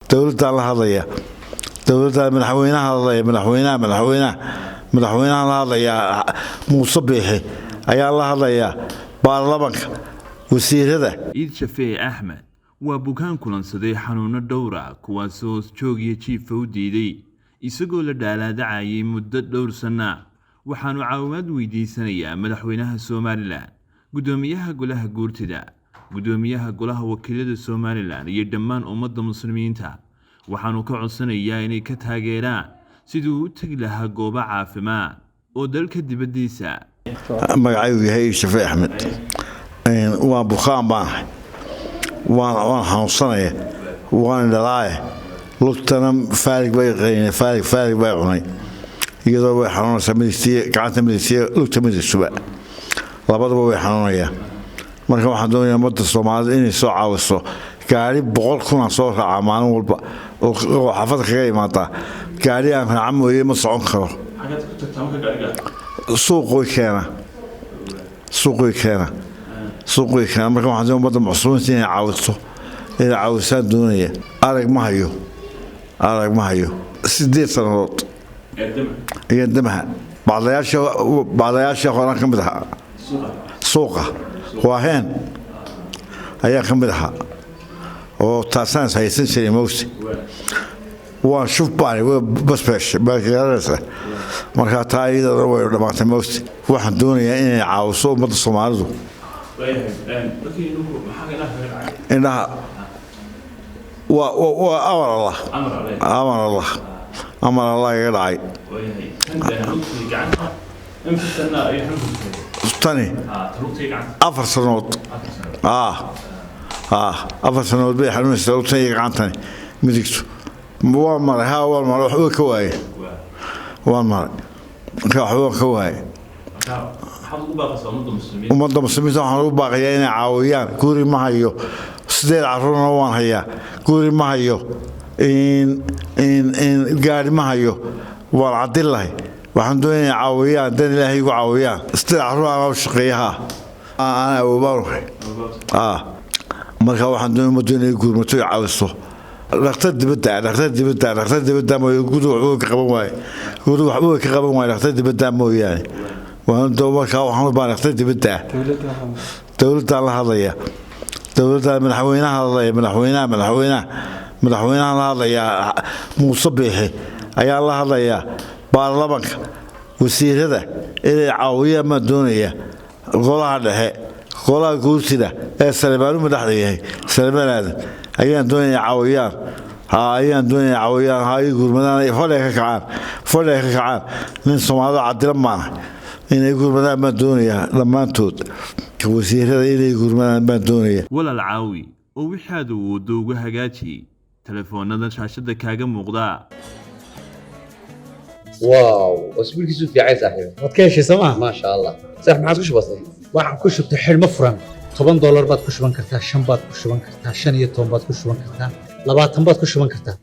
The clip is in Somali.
dowladda la hadlaya dowladda madaxweynaha la hadlaya Muuse Biixi ayaa la hadlaya baarlamaanka wasiirada Iid Shafii Axmed waa bukaan kulansaday xanuuno dhowr ah kuwaasoo joog iyo jiif u diiday isagoo la dhaalaadacayay muddo dhowr sano waxaanu caawimaad weydiisanayaa madaxweynaha Soomaaliland gudoomiyaha golaha guurtida gudoomiyaha golaha wakiilada Soomaaliland iyo dhammaan ummadda muslimiinta waxaanu ka codsanayaa inay ka taageeraan sidii uu u tagi lahaa goobo caafimaad oo dalka dibadiisa magacaygu yahay Shafii Axmed waa bukaan baan waan xanuunsanaya waan dhalaaye lugtana faarig bay cunay iyadoo way xanuunaysaa gacanta midisiya lugta midisuba labadaba way xanuunayaan marka waxaan doonayaa ummadda Soomaalida inay soo caawiso gaari 100,000 soo raaca maalin walba oo xaafadda kaga imaata gaari aan raacan mooyee ma socon karo suuqooy keena marka waxaan doonayaa ummadda muslimiinta inay caawisaan doonaya arag ma hayo 8 sanadood iyo damaha bacdayaasha horaan ka mid ahaa suuqa waaheen ayaa ka mid ahaa oo taasaan haysan jiray mawsi waan shuf baan basbeesh baakiyaraysa marka taayida way dhamaatay mawsi waxaan doonayaa inay caawiso ummadda Soomaalidu indhaha waa amar Allah iga dhacay tani 4 sanadood 4 sanadood bay xanuunaysaa lugtay gacantani midigtu waan maray waxba ka waayay ka waayay ummadda muslimiinta waxaan ugu baaqayaa inay caawiyaan guri ma hayo 8 carruurna waan hayaa guri ma hayo gaari ma hayo waan cadillahay waxaan doonayaa caawiyaan dan Ilaahay ugu caawiyaan 8 carruur aan shaqeeyaha ana awoobahay marka waxaan doonayaa inay gurmato caawiso dhaqtar dibadda ma gudu waxba ka qaban waayo dhaqtar dibadda mooyaane waan doomarka waxaan u baahan dhaqtar dibadda dowladda la hadlaya dowladda madaxweynaha la hadlaya Muuse Biixi ayaa la hadlaya baarlamaanka wasiirada inay caawiyaan ma doonaya golaha dhexe golaha guurtida ee Saleemaan madaxda yahay Saleemaan aadan ayaan doonayaa caawiyaan hay gurmadaan fadhiga ka kacaan nin Soomaaliya cadila maana inay gurmadaan ma doonaya dhamaantood wasiirada inay gurmadaan ma doonaya walaal caawi oo wixaad uu doogu hagaaji telefoonada shaashada kaaga muuqda واو اسبوع كيسو في عايز صاحبي wadkeeshi sama ما شاء الله صح ما عاد كش بسيط waxaan ku shubtay xilmo furan $10 baad ku shuban kartaa 5 baad ku shuban kartaa 15 baad ku shuban kartaa 20 baad ku shuban kartaa